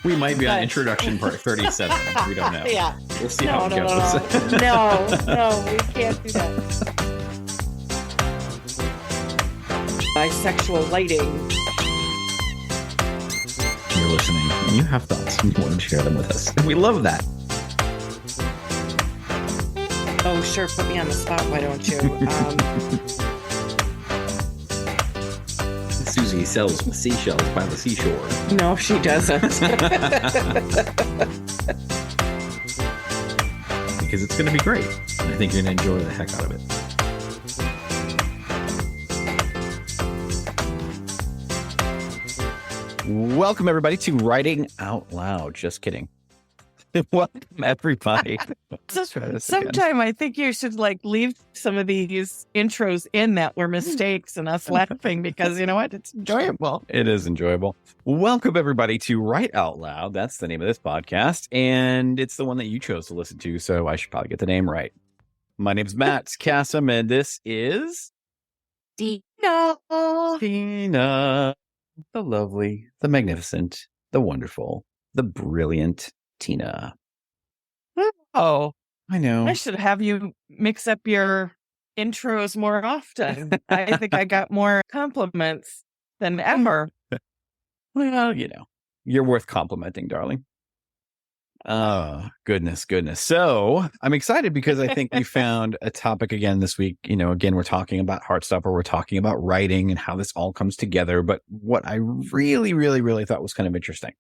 We might be on introduction part 37. We don't know. Yeah. We'll see how it goes. No, we can't do that. Bisexual lighting. You're listening and you have thoughts and you want to share them with us. And we love that. Oh, sure. Put me on the spot. Why don't you? Susie sells seashells by the seashore. No, she doesn't. Because it's going to be great. And I think you're going to enjoy the heck out of it. Welcome, everybody, to Writing Out Loud. Just kidding. Welcome, everybody. Sometime I think you should leave some of these intros in that were mistakes and us laughing because you know what? It's enjoyable. It is enjoyable. Welcome, everybody, to Write Out Loud. That's the name of this podcast, and it's the one that you chose to listen to, so I should probably get the name right. My name's Matt Kassam, and this is... Tina. Tina. The lovely, the magnificent, the wonderful, the brilliant Tina. Oh, I know. I should have you mix up your intros more often. I think I got more compliments than ever. Well, you know, you're worth complimenting, darling. Oh, goodness. So I'm excited because I think we found a topic again this week. You know, again, we're talking about Heartstopper. We're talking about writing and how this all comes together. But what I really thought was kind of interesting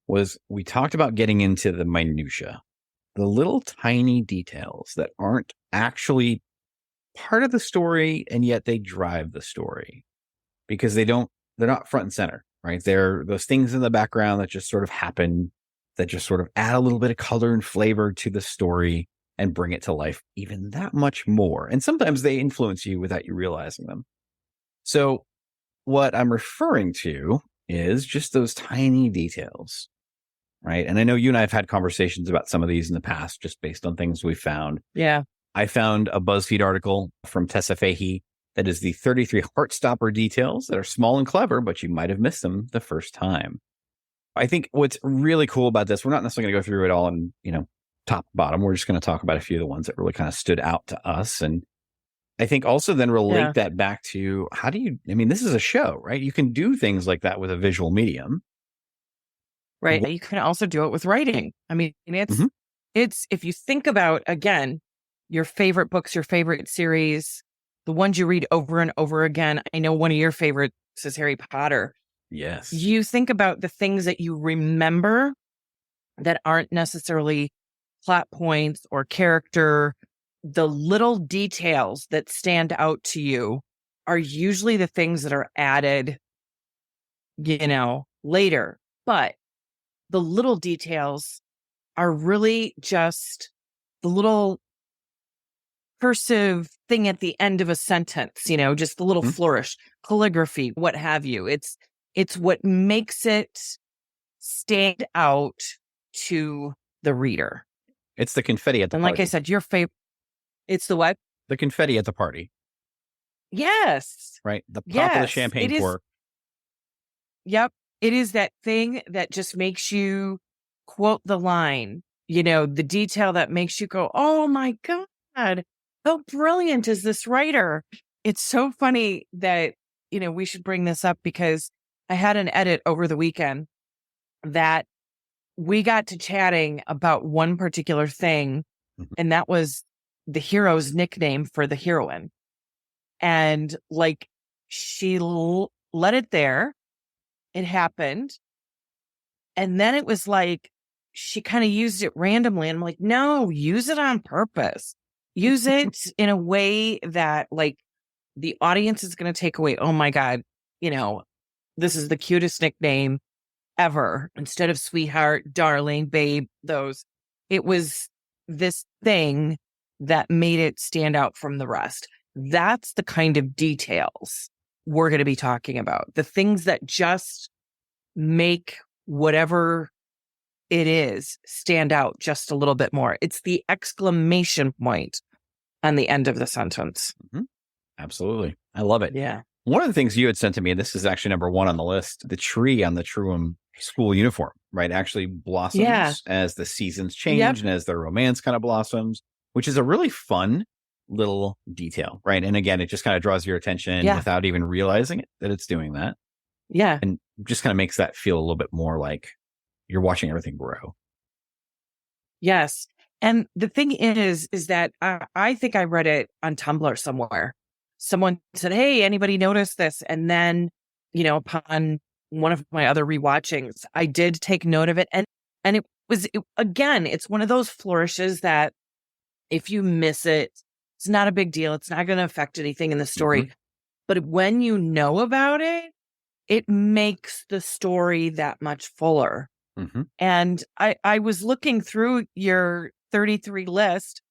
was we talked about getting into the minutia, the little tiny details that aren't actually part of the story, and yet they drive the story because they're not front and center, right? They're those things in the background that just sort of happen, that just sort of add a little bit of color and flavor to the story and bring it to life even that much more. And sometimes they influence you without you realizing them. So what I'm referring to is just those tiny details, right? And I know you and I have had conversations about some of these in the past, just based on things we found. Yeah. I found a BuzzFeed article from Tessa Fahey that is the 33 Heartstopper details that are small and clever, but you might have missed them the first time. I think what's really cool about this, we're not necessarily going to go through it all in, top to bottom. We're just going to talk about a few of the ones that really kind of stood out to us. And I think also then relate that back to this is a show, right? You can do things like that with a visual medium. Right. You can also do it with writing. I mean, it's if you think about, again, your favorite books, your favorite series, the ones you read over and over again. I know one of your favorites is Harry Potter. Yes. You think about the things that you remember that aren't necessarily plot points or character. The little details that stand out to you are usually the things that are added, later. But the little details are really just the little cursive thing at the end of a sentence, just the little flourish, calligraphy, what have you. It's what makes it stand out to the reader. It's the confetti at the party. And like I said, your favorite, it's the what? The confetti at the party. Yes. Right? The pop of the champagne cork. Yep. It is that thing that just makes you quote the line, the detail that makes you go, oh my God, how brilliant is this writer? It's so funny that, we should bring this up because I had an edit over the weekend that we got to chatting about one particular thing, and that was the hero's nickname for the heroine. And she let it there. It happened. And then it was she kind of used it randomly. And I'm like, no, use it on purpose. Use it in a way that the audience is going to take away. Oh my God, this is the cutest nickname ever. Instead of sweetheart, darling, babe, it was this thing that made it stand out from the rest. That's the kind of details we're going to be talking about. The things that just make whatever it is stand out just a little bit more. It's the exclamation point on the end of the sentence. Mm-hmm. Absolutely. I love it. Yeah. One of the things you had sent to me, and this is actually number one on the list, the tree on the Truum school uniform, right, actually Yeah. blossoms as the seasons Yep. change and as their romance kind of blossoms, which is a really fun little detail, right? And again, it just kind of draws your attention Yeah. without even realizing it that it's doing that, Yeah. and just kind of makes that feel a little bit more like you're watching everything grow. Yes. And the thing is that I think I read it on Tumblr somewhere. Someone said, "Hey, anybody notice this?" And then, upon one of my other rewatchings, I did take note of it. And again, it's one of those flourishes that if you miss it, it's not a big deal. It's not going to affect anything in the story. Mhm. But when you know about it, it makes the story that much fuller. Mhm. And I was looking through your 33 list,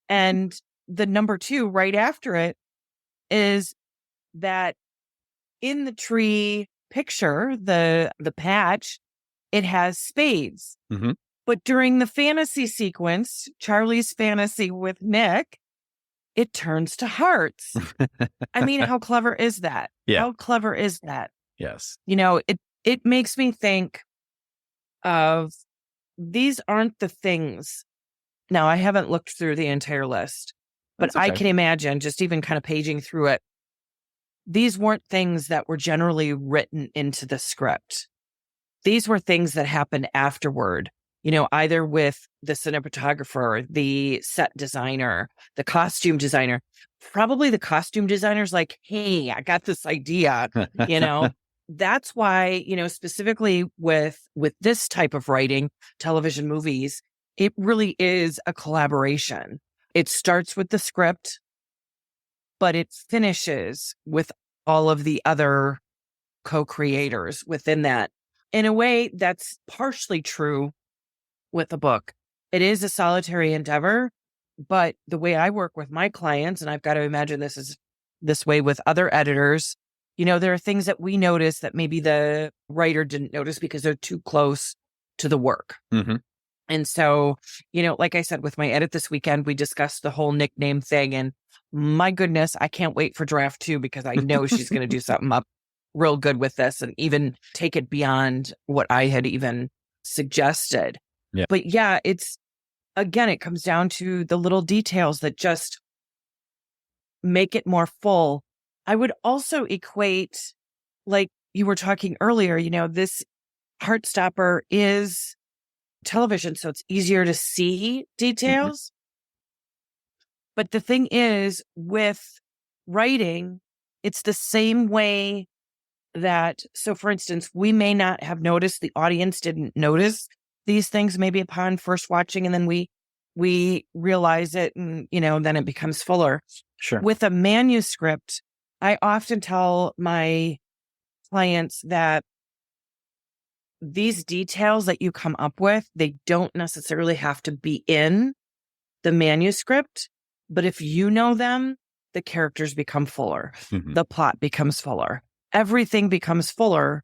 and the number 2 right after it is that in the tree picture, the patch, it has spades. Mhm. But during the fantasy sequence, Charlie's fantasy with Nick, it turns to hearts. I mean, how clever is that? Yeah. How clever is that? Yes. It makes me think of, these aren't the things. Now, I haven't looked through the entire list, but That's I okay. can imagine just even kind of paging through it. These weren't things that were generally written into the script. These were things that happened afterward, either with the cinematographer, the set designer, the costume designer. Probably the costume designer's like, "Hey, I got this idea," That's why, specifically with this type of writing, television movies, it really is a collaboration. It starts with the script, but it finishes with all of the other co-creators within that. In a way, that's partially true with a book. It is a solitary endeavor, but the way I work with my clients, and I've got to imagine this way with other editors, there are things that we notice that maybe the writer didn't notice because they're too close to the work. Mhm. And so, like I said, with my edit this weekend, we discussed the whole nickname thing. And my goodness, I can't wait for draft 2 because I know she's going to do something up real good with this and even take it beyond what I had even suggested. Yeah. But yeah, it comes down to the little details that just make it more full. I would also equate, like you were talking earlier, this Heartstopper is television, so it's easier to see details. But the thing is, with writing, it's the same way that, so for instance, we may not have noticed, the audience didn't notice these things maybe upon first watching, and then we realize it, and then it becomes fuller. Sure. With a manuscript, I often tell my clients that these details that you come up with, they don't necessarily have to be in the manuscript, but if you know them, the characters become fuller. Mhm. The plot becomes fuller. Everything becomes fuller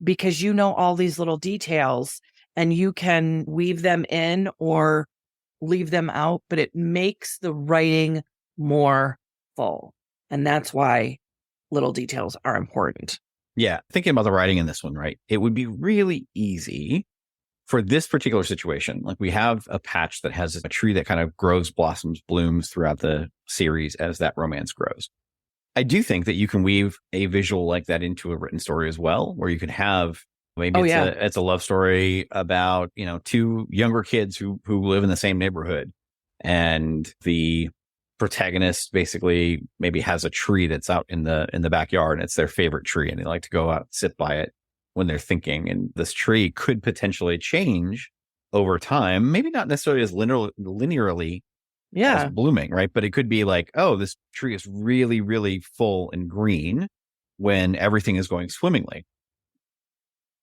because you know all these little details and you can weave them in or leave them out, but it makes the writing more full. And that's why little details are important. Yeah. Thinking about the writing in this one, right? It would be really easy for this particular situation. Like, we have a patch that has a tree that kind of grows, blossoms, blooms throughout the series as that romance grows. I do think that you can weave a visual like that into a written story as well, where you can have maybe it's a love story about, 2 younger kids who live in the same neighborhood, and the protagonist basically maybe has a tree that's out in the backyard, and it's their favorite tree, and they like to go out and sit by it when they're thinking. And this tree could potentially change over time, maybe not necessarily as linearly as blooming, right? But it could be like, oh, this tree is really, really full and green when everything is going swimmingly.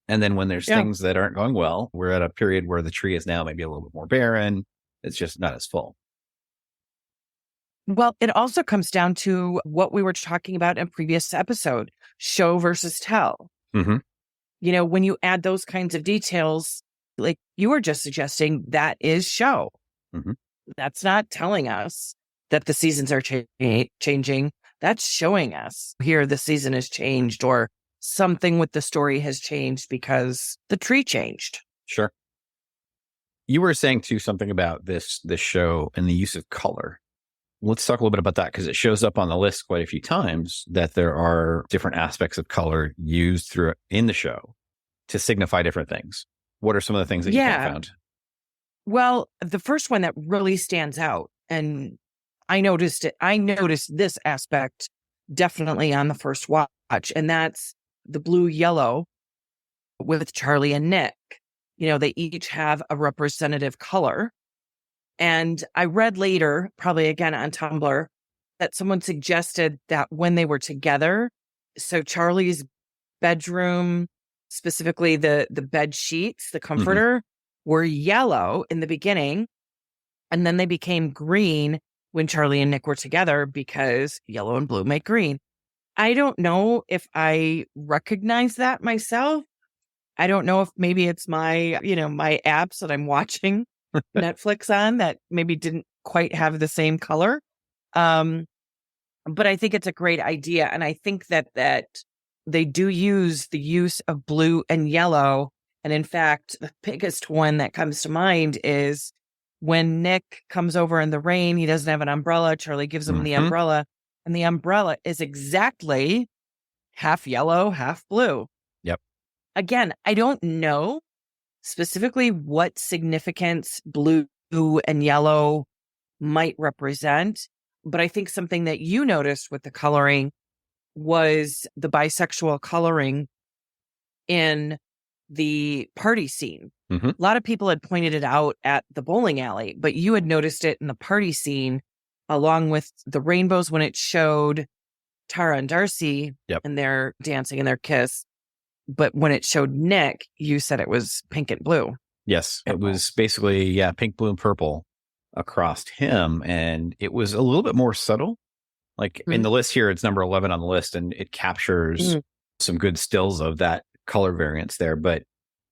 And then when there's things that aren't going well, we're at a period where the tree is now maybe a little bit more barren. It's just not as full. Well, it also comes down to what we were talking about in previous episode, show versus tell. Mm-hmm. When you add those kinds of details, like you were just suggesting, that is show. Mm-hmm. That's not telling us that the seasons are changing. That's showing us here the season has changed, or something with the story has changed because the tree changed. Sure. You were saying too something about this show and the use of color. Let's talk a little bit about that, because it shows up on the list quite a few times that there are different aspects of color used through in the show to signify different things. What are some of the things that you found? Well, the first one that really stands out, and I noticed this aspect definitely on the first watch, and that's the blue yellow with Charlie and Nick. They each have a representative color. And I read later, probably again on Tumblr, that someone suggested that when they were together, so Charlie's bedroom, specifically the bed sheets, the comforter, were yellow in the beginning, and then they became green when Charlie and Nick were together, because yellow and blue make green. I don't know if I recognize that myself. I don't know if maybe it's my apps that I'm watching Netflix on that maybe didn't quite have the same color. But I think it's a great idea. And I think that they do use the use of blue and yellow. And in fact, the biggest one that comes to mind is when Nick comes over in the rain, he doesn't have an umbrella. Charlie gives him the umbrella, and the umbrella is exactly half yellow, half blue. Yep. Again, I don't know specifically what significance blue and yellow might represent, but I think something that you noticed with the coloring was the bisexual coloring in the party scene. A lot of people had pointed it out at the bowling alley, but you had noticed it in the party scene along with the rainbows when it showed Tara and Darcy and their dancing and their kiss. But when it showed Nick, you said it was pink and blue. Yes, it was basically, pink, blue, and purple across him. And it was a little bit more subtle. Like in the list here, it's number 11 on the list, and it captures some good stills of that color variance there. But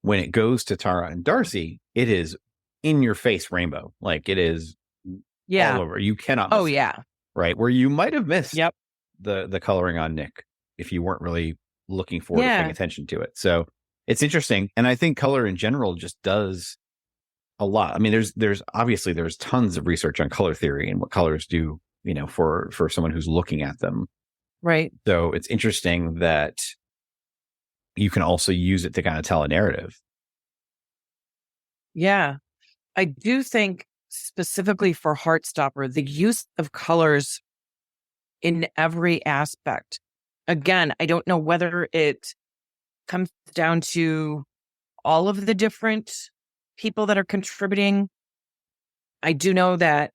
when it goes to Tara and Darcy, it is in your face rainbow. Like it is all over. You cannot miss it, right? Where you might have missed the coloring on Nick if you weren't really looking forward to paying attention to it. So it's interesting. And I think color in general just does a lot. I mean, there's obviously tons of research on color theory and what colors do, for someone who's looking at them. Right. So it's interesting that you can also use it to kind of tell a narrative. Yeah. I do think specifically for Heartstopper, the use of colors in every aspect. Again, I don't know whether it comes down to all of the different people that are contributing. I do know that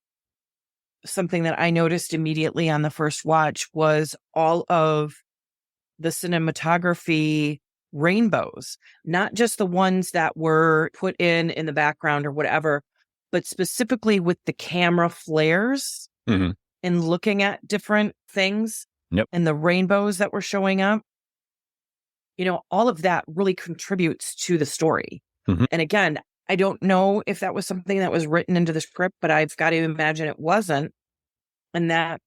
something that I noticed immediately on the first watch was all of the cinematography rainbows, not just the ones that were put in the background or whatever, but specifically with the camera flares and looking at different things. And the rainbows that were showing up, all of that really contributes to the story. And again, I don't know if that was something that was written into the script, but I've got to imagine it wasn't. And that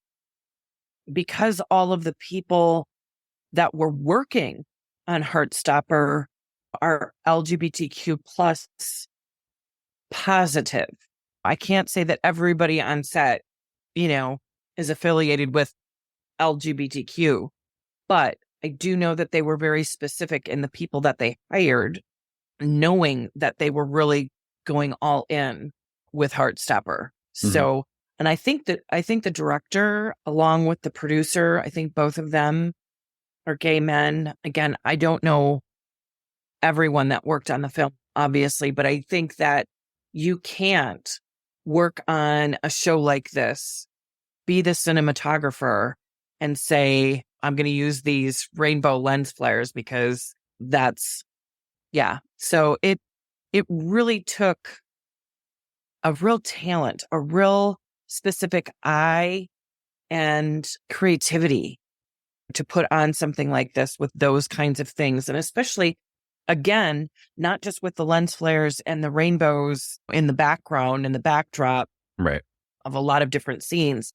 because all of the people that were working on Heartstopper are LGBTQ plus positive. I can't say that everybody on set, is affiliated with LGBTQ, but I do know that they were very specific in the people that they hired, knowing that they were really going all in with Heartstopper. So, and I think the director, along with the producer, I think both of them are gay men. Again, I don't know everyone that worked on the film, obviously, but I think that you can't work on a show like this, be the cinematographer, and say, I'm going to use these rainbow lens flares because that's, So it really took a real talent, a real specific eye and creativity to put on something like this with those kinds of things. And especially, again, not just with the lens flares and the rainbows in the background and the backdrop of a lot of different scenes,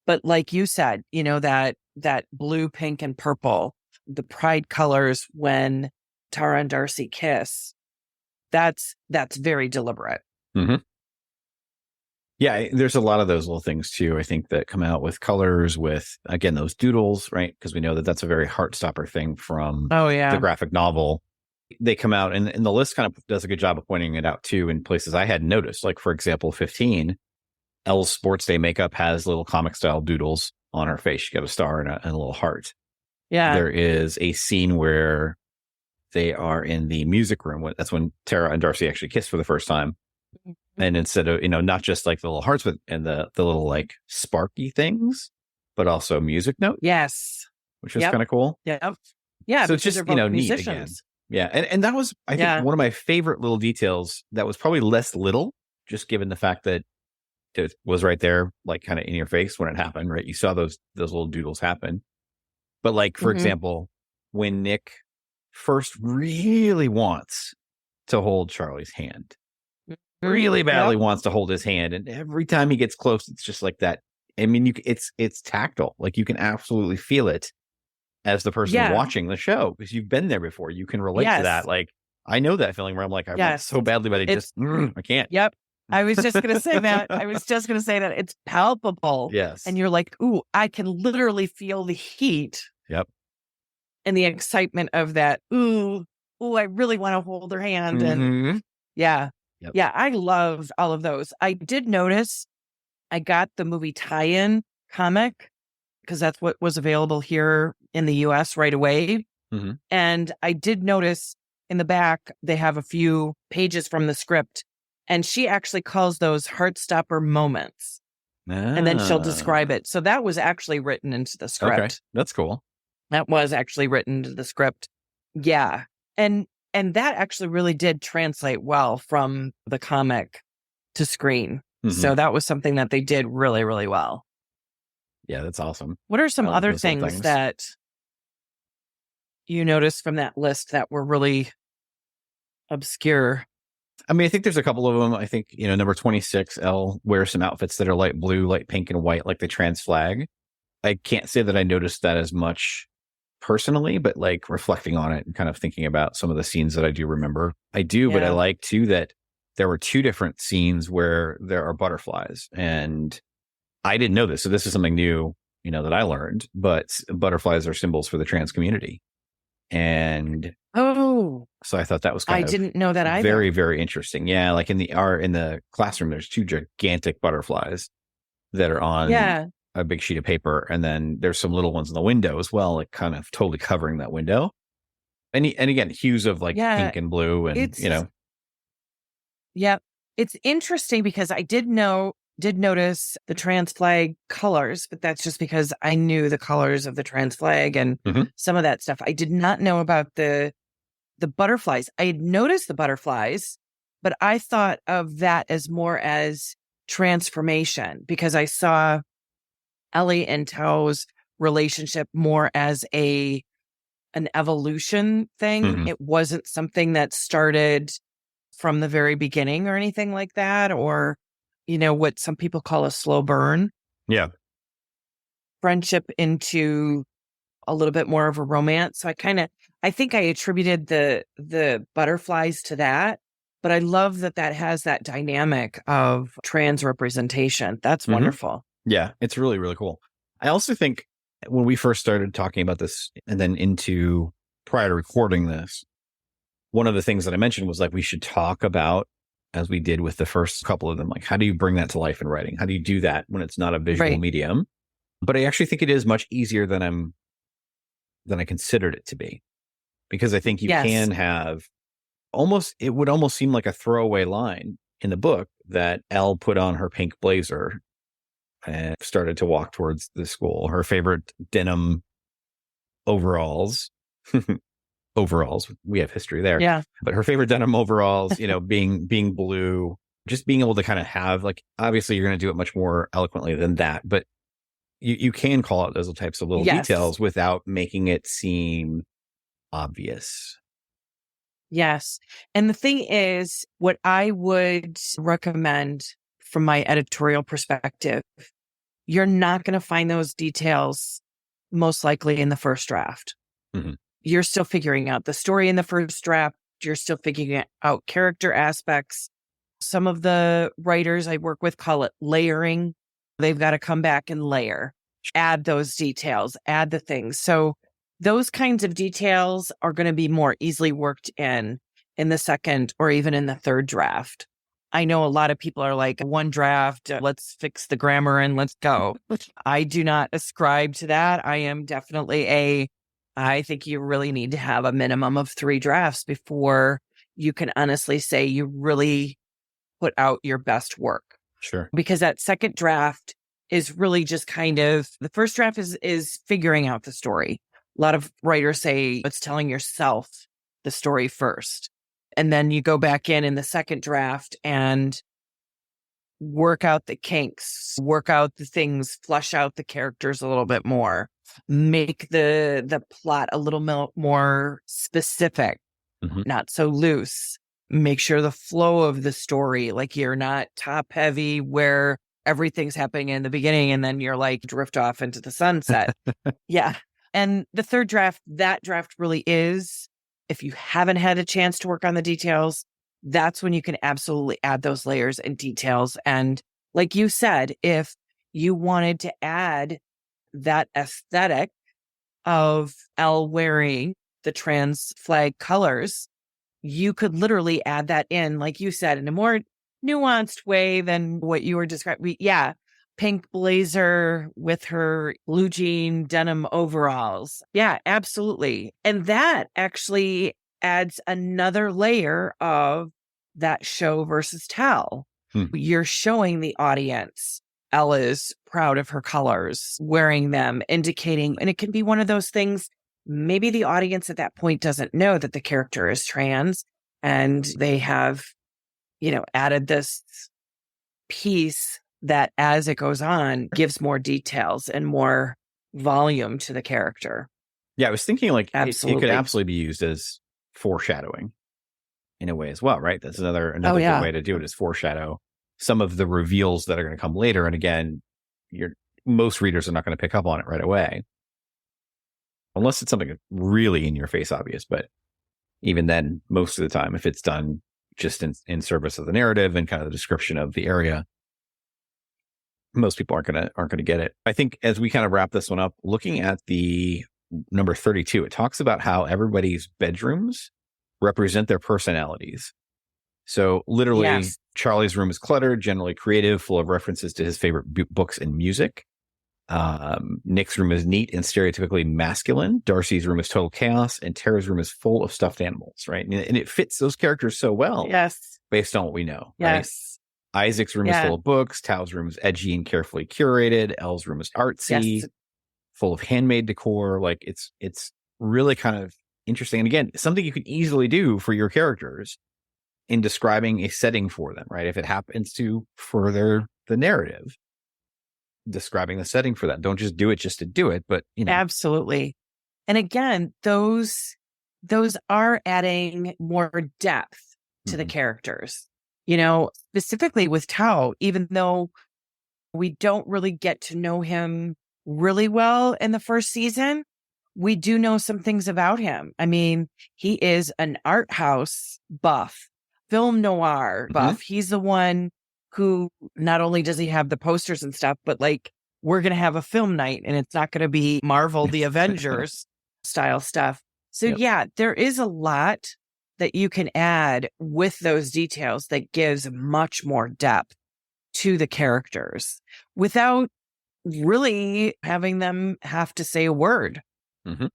but like you said, that blue, pink, and purple the pride colors when Tara and Darcy kiss, that's very deliberate. Mm-hmm. Yeah, there's a lot of those little things too, I think, that come out with colors, with, again, those doodles, right? Because we know that that's a very Heartstopper thing from Oh, yeah. the graphic novel. They come out, and the list kind of does a good job of pointing it out too in places I hadn't noticed. Like, for example, 15, Elle's sports day makeup has little comic style doodles on her face. She got a star and a little heart. Yeah. There is a scene where they are in the music room. That's when Tara and Darcy actually kiss for the first time. And instead of, not just like the little hearts, but and the little like sparky things, but also music note. Yes. Which is kind of cool. Yep. Yeah. So it's just, neat again. Yeah. And that was, I think, one of my favorite little details that was probably less little, just given the fact that it was right there, like kind of in your face when it happened, right? You saw those little doodles happen. But like, for example, when Nick first really wants to hold Charlie's hand, really badly wants to hold his hand, and every time he gets close, it's just like that. I mean, it's tactile. Like, you can absolutely feel it as the person watching the show, because you've been there before. You can relate to that. Like, I know that feeling where I'm like, I want so badly, but I can't. Yep. I was just going to say that. It's palpable. Yes. And you're like, ooh, I can literally feel the heat. Yep. And the excitement of that. Ooh, I really want to hold her hand. And Yep. Yeah, I loved all of those. I did notice I got the movie tie-in comic because that's what was available here in the US right away. And I did notice in the back, they have a few pages from the script, and she actually calls those Heartstopper moments. And then she'll describe it. So that was actually written into the script. Okay, that's cool. That was actually written into the script. Yeah. And that actually really did translate well from the comic to screen. So that was something that they did really, really well. Yeah, that's awesome. What are some other things that you noticed from that list that were really obscure? I mean, I think there's a couple of them. I think, number 26, Elle wears some outfits that are light blue, light pink, and white, like the trans flag. I can't say that I noticed that as much personally, but like reflecting on it and kind of thinking about some of the scenes that I do remember. I do, but I like too that there were two different scenes where there are butterflies, and I didn't know this. So this is something new, that I learned, but butterflies are symbols for the trans community. And so I thought that was I didn't know that either. Very, very interesting. Yeah. Like in the classroom, there's two gigantic butterflies that are on a big sheet of paper. And then there's some little ones in the window as well, like kind of totally covering that window. And again, hues of like pink and blue and, Yeah. It's interesting because I did notice the trans flag colors, but that's just because I knew the colors of the trans flag and some of that stuff. I did not know about the butterflies. I had noticed the butterflies, but I thought of that as more as transformation because I saw Ellie and Tao's relationship more as an evolution thing. It wasn't something that started from the very beginning or anything like that, or what some people call a slow burn. Yeah. Friendship into a little bit more of a romance. So I think I attributed the butterflies to that, but I love that has that dynamic of trans representation. That's wonderful. Yeah, it's really, really cool. I also think when we first started talking about this and then into prior to recording this, one of the things that I mentioned was like, we should talk about, as we did with the first couple of them, like, how do you bring that to life in writing? How do you do that when it's not a visual medium? But I actually think it is much easier than I considered it to be, because I think you can have it would almost seem like a throwaway line in the book that Elle put on her pink blazer and started to walk towards the school. Her favorite denim overalls. We have history there. Yeah. But her favorite denim overalls, being blue, just being able to kind of have, like, obviously you're going to do it much more eloquently than that, but you can call out those types of little details without making it seem obvious. Yes. And the thing is, what I would recommend from my editorial perspective, you're not going to find those details most likely in the first draft. Mhm. You're still figuring out the story in the first draft. You're still figuring out character aspects. Some of the writers I work with call it layering. They've got to come back and layer, add those details, add the things. So those kinds of details are going to be more easily worked in the second or even in the third draft. I know a lot of people are like, one draft, let's fix the grammar and let's go. I do not ascribe to that. I am definitely I think you really need to have a minimum of 3 drafts before you can honestly say you really put out your best work. Sure. Because that second draft is really just kind of, the first draft is figuring out the story. A lot of writers say it's telling yourself the story first. And then you go back in the second draft and work out the kinks, work out the things, flush out the characters a little bit more, make the plot a little more specific, Mhm. not so loose. Make sure the flow of the story, like you're not top heavy where everything's happening in the beginning and then you're like drift off into the sunset. Yeah. And the third draft, that draft really is, if you haven't had a chance to work on the details, that's when you can absolutely add those layers and details. And like you said, if you wanted to add that aesthetic of Elle wearing the trans flag colors, you could literally add that in, like you said, in a more nuanced way than what you were describing. Yeah. Pink blazer with her blue jean denim overalls. Yeah, absolutely. And that actually adds another layer of that show versus tell. Hmm. You're showing the audience Ella's proud of her colors, wearing them, indicating, and it can be one of those things. Maybe the audience at that point doesn't know that the character is trans and they have, added this piece that as it goes on gives more details and more volume to the character. Yeah, I was thinking like it could Absolutely. absolutely be used as foreshadowing in a way as well, right? That's another Oh, good yeah. way to do it is foreshadow some of the reveals that are going to come later. And again, most readers are not going to pick up on it right away, unless it's something really in your face obvious. But even then, most of the time, if it's done just in service of the narrative and kind of the description of the area, most people aren't gonna get it. I think as we kind of wrap this one up, looking at the number 32, it talks about how everybody's bedrooms represent their personalities. So literally, Yes. Charlie's room is cluttered, generally creative, full of references to his favorite books and music. Nick's room is neat and stereotypically masculine. Darcy's room is total chaos, and Tara's room is full of stuffed animals, right? And it fits those characters so well, Yes. based on what we know. Right? Yes. Isaac's room is full of books. Tao's room is edgy and carefully curated. Elle's room is artsy, Yes. full of handmade decor. Like it's really kind of interesting. And again, something you can easily do for your characters in describing a setting for them, right? If it happens to further the narrative, describing the setting for that. Don't just do it just to do it, but Absolutely. And again, those are adding more depth to the characters. Specifically with Tao, even though we don't really get to know him really well in the first season, we do know some things about him. I mean, he is an art house buff, film noir buff. He's the one who not only does he have the posters and stuff, but like we're going to have a film night and it's not going to be Marvel, the Avengers style stuff. So yeah, there is a lot that you can add with those details that gives much more depth to the characters without really having them have to say a word. Mm-hmm.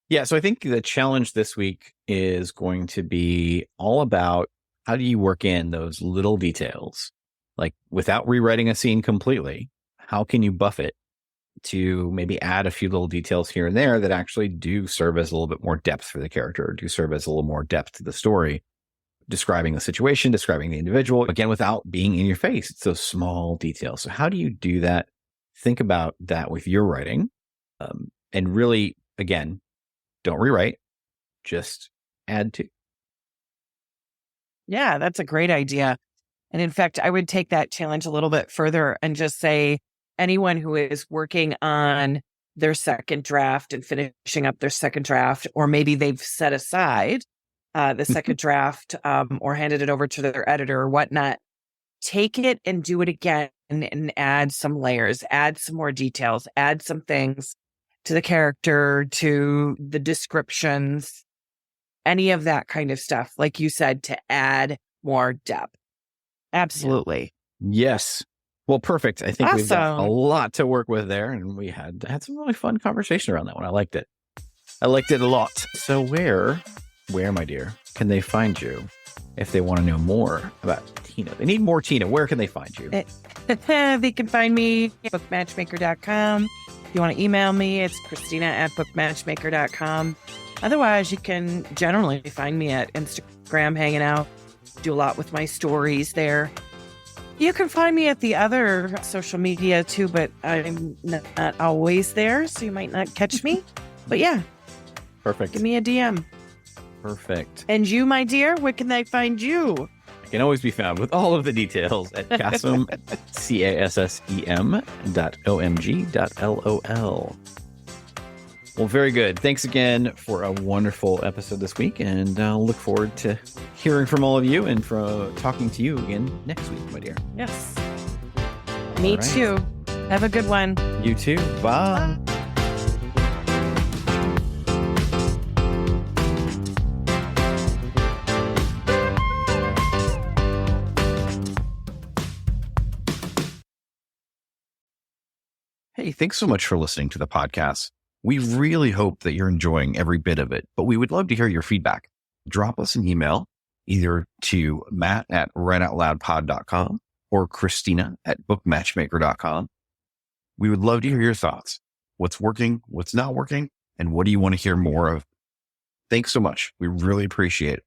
Yeah. So I think the challenge this week is going to be all about how do you work in those little details, like without rewriting a scene completely, how can you buff it to maybe add a few little details here and there that actually do serve as a little bit more depth for the character, do serve as a little more depth to the story, describing the situation, describing the individual, again, without being in your face. It's those small details. So how do you do that? Think about that with your writing. And really, again, don't rewrite, just add to. Yeah, that's a great idea. And in fact, I would take that challenge a little bit further and just say anyone who is working on their second draft and finishing up their second draft, or maybe they've set aside the second draft or handed it over to their editor or whatnot, take it and do it again and add some layers, add some more details, add some things to the character, to the descriptions, any of that kind of stuff, like you said, to add more depth. Absolutely. Yes. Well, perfect. I think we've got a Awesome. lot to work with there, and we had some really fun conversation around that one. I liked it. I liked it a lot. So where, my dear, can they find you if they want to know more about Tina? They need more Tina. Where can they find you? They can find me at bookmatchmaker.com. If you want to email me, it's Christina@bookmatchmaker.com. Otherwise, you can generally find me at Instagram hanging out. Do a lot with my stories there. You can find me at the other social media too, but I'm not always there, so you might not catch me. But yeah, Perfect. give me a DM. Perfect. And you, my dear, where can they find you? I can always be found with all of the details at Cassem, CASSEM.omg.lol. Well, very good. Thanks again for a wonderful episode this week, and I'll look forward to hearing from all of you and from talking to you again next week, my dear. Yes. Me right. too. Have a good one. You too. Bye. Hey, thanks so much for listening to the podcast. We really hope that you're enjoying every bit of it, but we would love to hear your feedback. Drop us an email either to matt@writeoutloudpod.com or Christina@bookmatchmaker.com. We would love to hear your thoughts. What's working, what's not working, and what do you want to hear more of? Thanks so much. We really appreciate it.